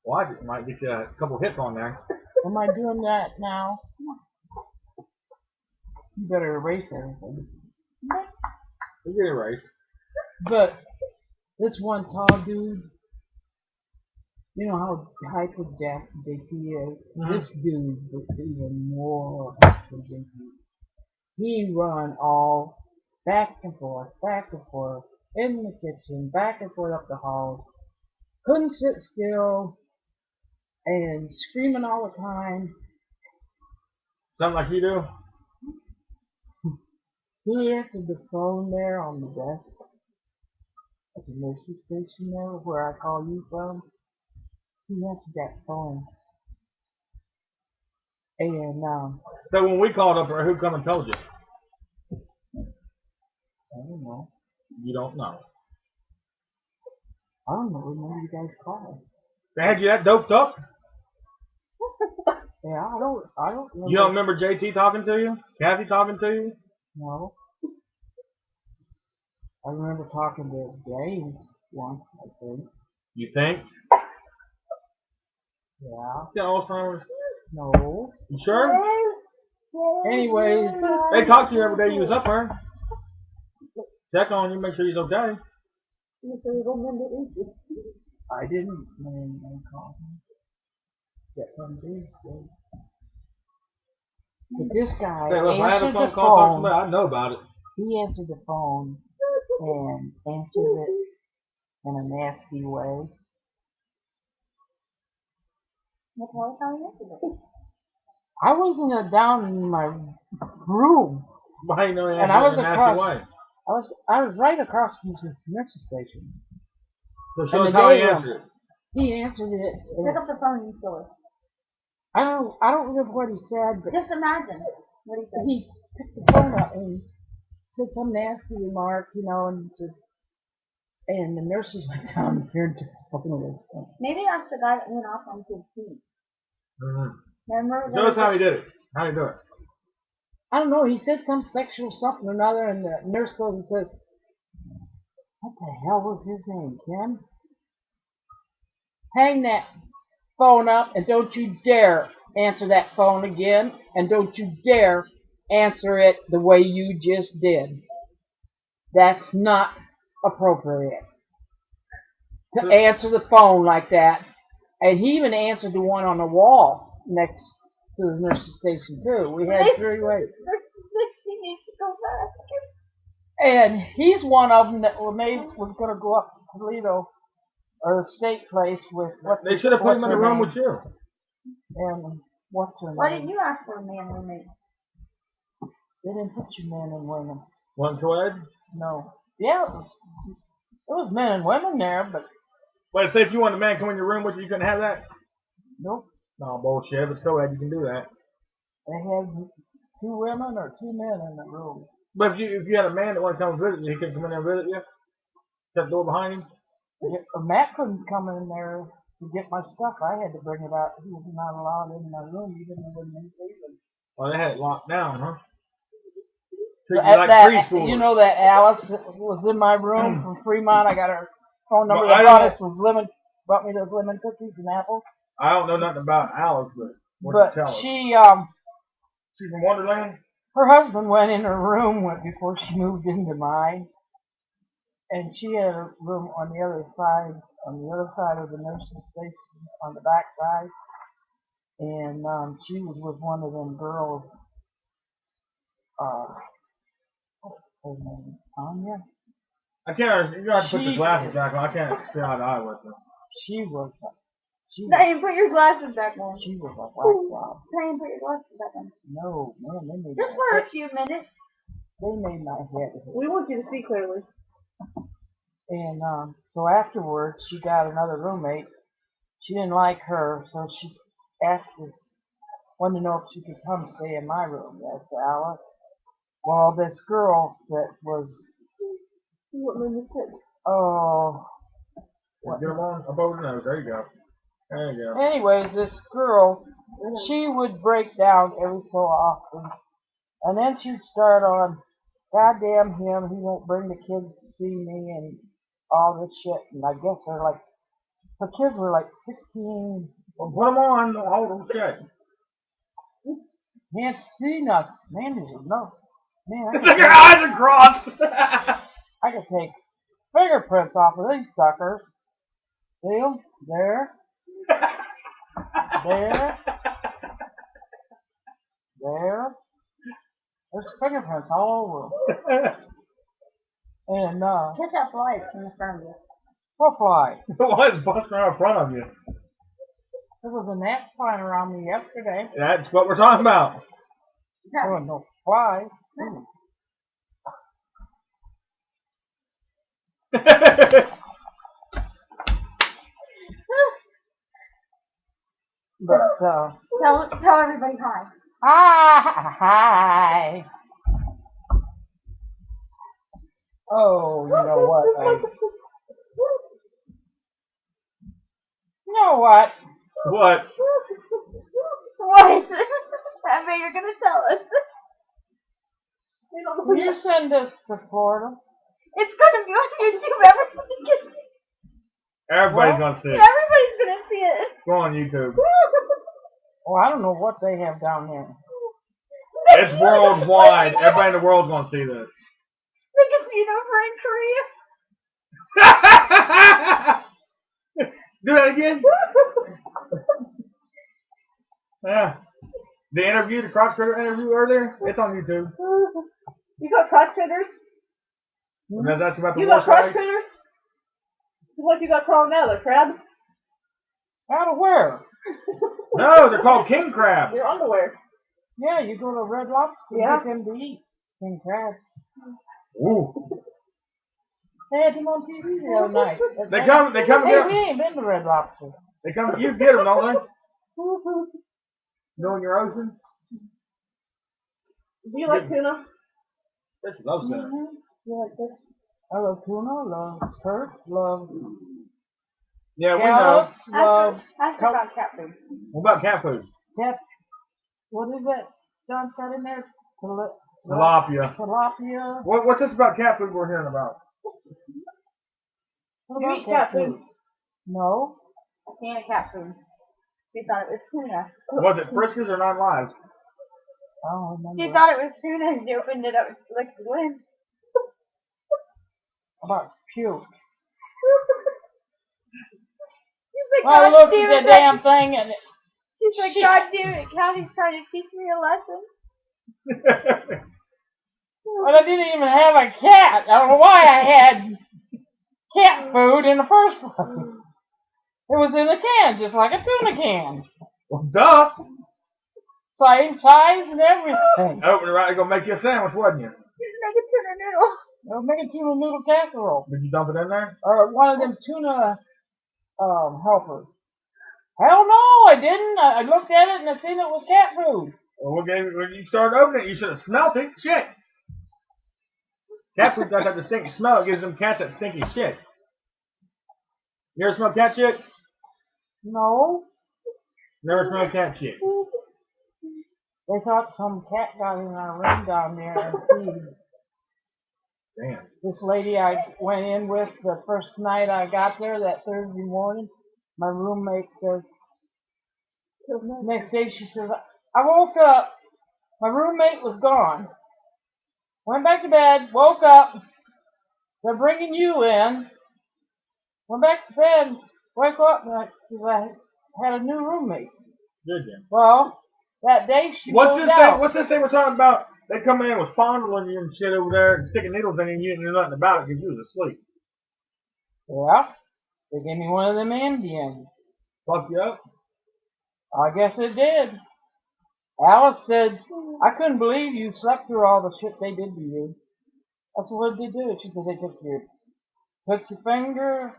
Well, I might get you a couple hits on there. Am I doing that now? You better erase everything. You get it right. But this one tall dude, you know how hyper JP is? This dude was even more hyper JP. He run all back and forth, in the kitchen, back and forth up the hall. Couldn't sit still and screaming all the time. Something like you do? He answered the phone there on the desk at the nurse's station there where I call you from. He answered that phone. And So when we called up, who come and told you? I don't know. You don't know. I don't know. Remember you guys called? They had you that doped up? Yeah, I don't remember. You don't remember JT talking to you? Kathy talking to you? No. I remember talking to James once, I think. You think? Yeah. Yeah, Alzheimer's. No. You sure? Anyways. They talked to you every day you was up there. Check on you, make sure you're okay. I didn't call him. Get some days. But this guy Hey, look, if I had a answered phone the call, talk to phone. somebody, I'd know about it. He answered the phone and answered it in a nasty way. I wasn't down in my room. Why you know And I was across. way? I was right across from the nurse's station. So show us how he answered it. He answered it. Pick up the phone and show us. I don't remember what he said, but Just imagine what he said. he picked the phone up and said some nasty remark, and the nurses went down here and took the phone away. Maybe that's the guy that went off on his feet. Remember? Show us how he did it. How he do it? I don't know. He said some sexual something or another, and the nurse goes and says, "What the hell was his name, Ken? Hang that phone up, and don't you dare answer that phone again, and don't you dare answer it the way you just did. That's not appropriate to answer the phone like that." And he even answered the one on the wall next to the nurse's station too. We had 3 ways. He needs to go back. And he's one of them that was going to go up to Toledo or the state place with They should have put him in the room with you. And what's her name? Why didn't you ask for a man roommate? They didn't put you men and women. One co-ed? No. Yeah, it was men and women there, but But say if you want a man come in your room with you, you couldn't have that? nope. No, bullshit. If it's co-ed, you can do that. They had 2 women or 2 men in the room. But if you had a man that wanted to come visit you, he could come in there and visit you? Shut the door behind him? Matt couldn't come in there to get my stuff. I had to bring it out. He was not allowed in my room, even though we didn't leave him. Well, they had it locked down, huh? Treat you like preschoolers. You know that Alice was in my room from Fremont. I got her phone number. Well, Brought me those lemon cookies and apples. I don't know nothing about Alice, but what you tell us? She's from Wonderland? Her husband went in her room before she moved into mine, and she had a room on the other side of the nurse's station, on the back side, and she was with one of them girls. What's her name? Tanya? I can't. You gotta put the glasses back on. I can't stay eye to eye with her. Diane, put your glasses back on. She was a black job. Diane, put your glasses back on. No, man, they made just for a few minutes. They made my head hurt. We want you to see clearly. And so afterwards, she got another roommate. She didn't like her, so she wanted to know if she could come stay in my room. That's Alice. Well, this girl that was. What room is it? Oh. Get them on above the nose. There you go. There you go. Anyways, this girl, she would break down every so often. And then she'd start on, "Goddamn him, he won't bring the kids to see me," and all this shit. And I guess her, Her kids were like 16. Well, put them on. Hold them shut. Can't see nothing. Man, no. Man, It's like your eyes are crossed. I could take fingerprints off of these suckers. See them? There. There. There. There's fingerprints all over. And, Catch that fly in the front of you. what fly? Why is busting out in front of you? There was a gnat flying around me yesterday. That's what we're talking about. There was no flies. Ooh. But, Tell everybody hi. hi. Oh, you know what? You know what? What? What? I bet you're gonna tell us. Will you send this to Florida? It's gonna be on YouTube. Everybody can see. Everybody's gonna see it. Everybody's gonna see it. Go on YouTube. Oh, I don't know what they have down there. It's worldwide. Everybody in the world's gonna see this. They can see it over in Korea. Do that again. Yeah. The interview, the cross-cutter interview earlier, it's on YouTube. You got cross cutters? And that's about the You war got cross flags. cutters? What you got crawling out of the crab? Out of where? No, they're called king crab. Your underwear. Yeah, you go to Red Lobster and Yeah. get them to eat. King crab. Ooh. They had them on TV the other night. They come Hey, here. we ain't been to Red Lobster. They come, you get them, don't they? Go in your ocean. Do you like tuna? This loves that. You like this? I love tuna, love perch, love Yeah, we know. scallops, love Ask about cat food. What about cat food? cat. What is that John's got in there? Tilapia. Tilapia. What's this about cat food we're hearing about? What You about eat cat food? No. I can't eat cat food. She thought it was tuna. Was it Friskies or non lives? I don't remember. She thought it was tuna and she opened it up and licked the lid. About puke. She's like, I God looked damn at it. the damn thing and She's like, God damn it, County's trying to teach me a lesson. but I didn't even have a cat. I don't know why I had cat food in the first place. It was in a can, just like a tuna can. Well, duh. Same size and everything. Open it right, they're going to make you a sandwich, wasn't you? She's making tuna noodle. I was making tuna noodle casserole. Did you dump it in there? Or one of them tuna helpers. Hell no, I didn't. I looked at it and I seen it was cat food. Well, when you started opening it, you should have smelled it. Shit. Cat food got that distinct smell. It gives them cats that stinky shit. You ever smell cat shit? No. Never smelled cat shit. They thought some cat got in our room down there and peed. Damn. This lady I went in with the first night I got there, that Thursday morning, my roommate says, next day she says, I woke up, my roommate was gone. Went back to bed, woke up, they're bringing you in. Went back to bed, woke up, because I had a new roommate. Did you? Well, that day she moved out. What's this thing we're talking about? They come in with fondling you and shit over there and sticking needles in you and you didn't know nothing about it because you was asleep. Yeah, they gave me one of them Indians. Fuck you up? I guess it did. Alice said, I couldn't believe you slept through all the shit they did to you. That's what they do. She said they took your finger,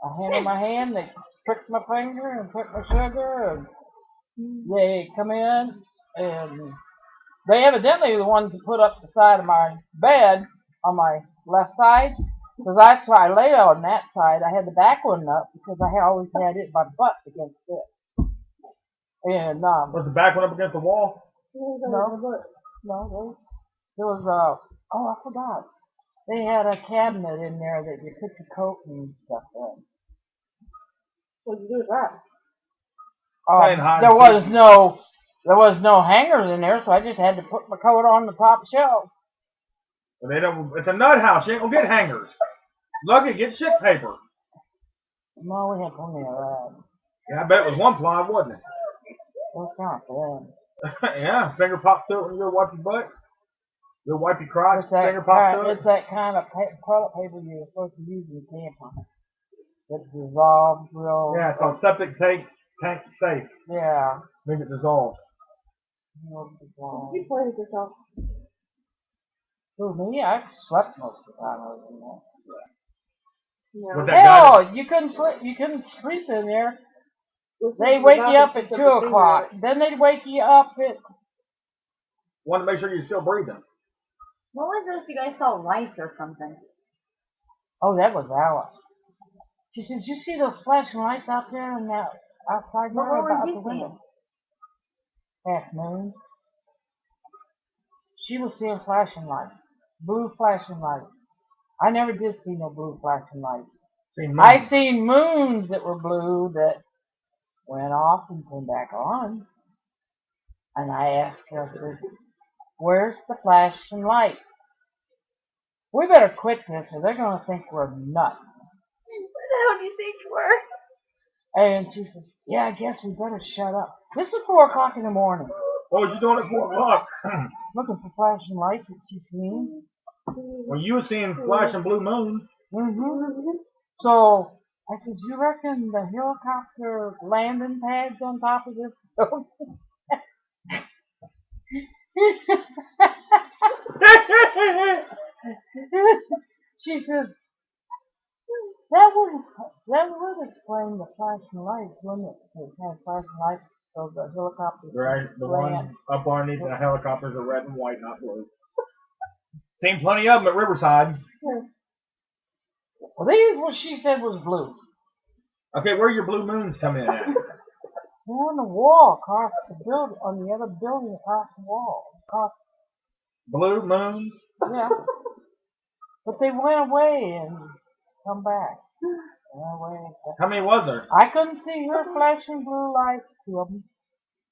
a hand in my hand, they pricked my finger and pricked my sugar, and they come in and they evidently were the ones who put up the side of my bed on my left side. Because that's why I lay on that side. I had the back one up because I always had it my butt against it. And Was the back one up against the wall? no, there was oh, I forgot. They had a cabinet in there that you put your coat and stuff in. What'd you do with that? There was no hangers in there, so I just had to put my coat on the top shelf. But they don't. It's a nut house. You ain't gonna get hangers. Lucky, get shit paper. No, we had plenty of that. Yeah, I bet it was one ply, wasn't it? That's not bad. Yeah, finger popped through it when you go wipe your butt. You'll wipe your crotch, It's that, finger popped through it. it's that kind of toilet paper you're supposed to use in tampon. It dissolves real. Yeah, it's called septic tank safe. Yeah. Make it dissolve. You played with yourself. For me, I slept most of the time I was in there. No. With that guy, You couldn't sleep. You couldn't sleep in there. They'd wake you up at 2 o'clock. Then they'd wake you up at. wanted to make sure you're still breathing. What was this? You guys saw lights or something? Oh, that was Alice. She said, "You see those flashing lights out there and that outside But there what were about you the window?" seeing? Half moon. She was seeing flashing lights, blue flashing lights. I never did see no blue flashing lights. I seen moons that were blue that went off and came back on. And I asked her, I said, "Where's the flashing light? We better quit this or they're going to think we're nuts." What the hell do you think you were? And she says, "Yeah, I guess we better shut up." This is 4 o'clock in the morning. What was you doing at 4 o'clock? Looking for flashing lights that she's seen. Well, you were seeing flashing blue moons. So I said, "You reckon the helicopter landing pads on top of this building?" She says, that would explain the flashing lights, wouldn't it? It has flashing lights so the helicopter Right, the land. one up underneath the helicopters are red and white, not blue. Seen plenty of them at Riverside. Well, these what she said was blue. Okay, where your blue moons come in at? They're on the wall across the building, on the other building across the wall. Blue moons? Yeah. But they went away and come back. Went away. How many was there? I couldn't see her flashing blue lights, 2 of them.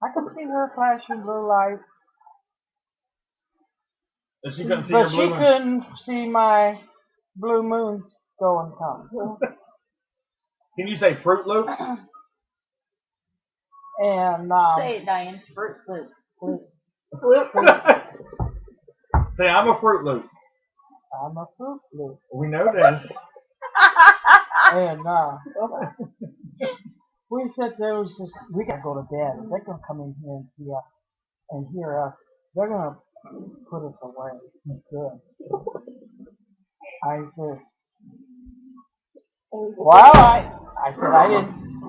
I couldn't see her flashing blue lights. But she couldn't see But your blue she moons. couldn't see my blue moons go and come. Can you say Fruit Loop? And Say it, Diane. Fruit Loop. Say, I'm a Fruit Loop. I'm a Fruit Loop. We know this. And we said there was this. We gotta go to bed. They're gonna come in here and see us and hear us. They're gonna put us away. Good. I said, well, I said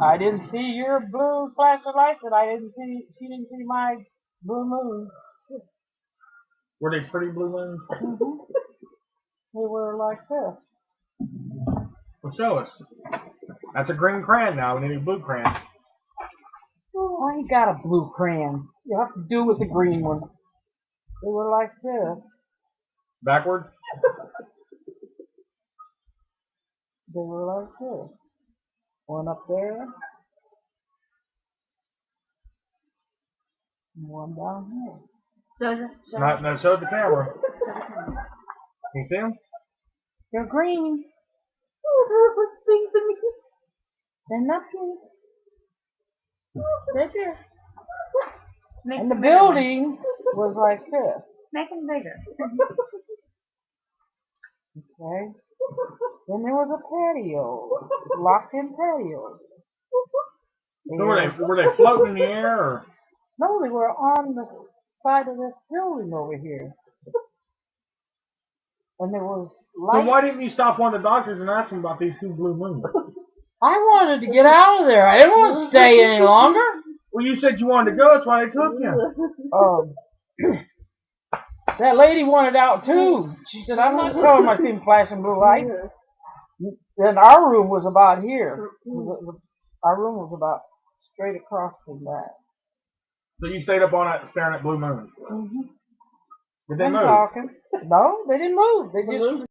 I didn't see your blue flashing lights, and she didn't see my blue moon. Were they pretty blue moons? They were like this. Well, show us. That's a green crayon now. We need a blue crayon. Oh, I ain't got a blue crayon. You have to do with the green one. They were like this. Backward? They were like this. One up there. And one down here. No, show the camera. Can you see them? They're green. They're nothing. They're there. And the building was like this. Make them bigger. Okay. Then there was a patio. Locked-in patio. So were they floating in the air? Or? No, they were on the side of this building over here. And there was light. So why didn't you stop one of the doctors and ask them about these 2 blue moons? I wanted to get out of there. I didn't want to stay any longer. Well, you said you wanted to go. That's why they took you. That lady wanted out too. She said, "I'm not telling my team flashing blue lights." Then our room was about here. Our room was about straight across from that. So you stayed up all night staring at blue moons. Did they move? Talking. No, they didn't move. They just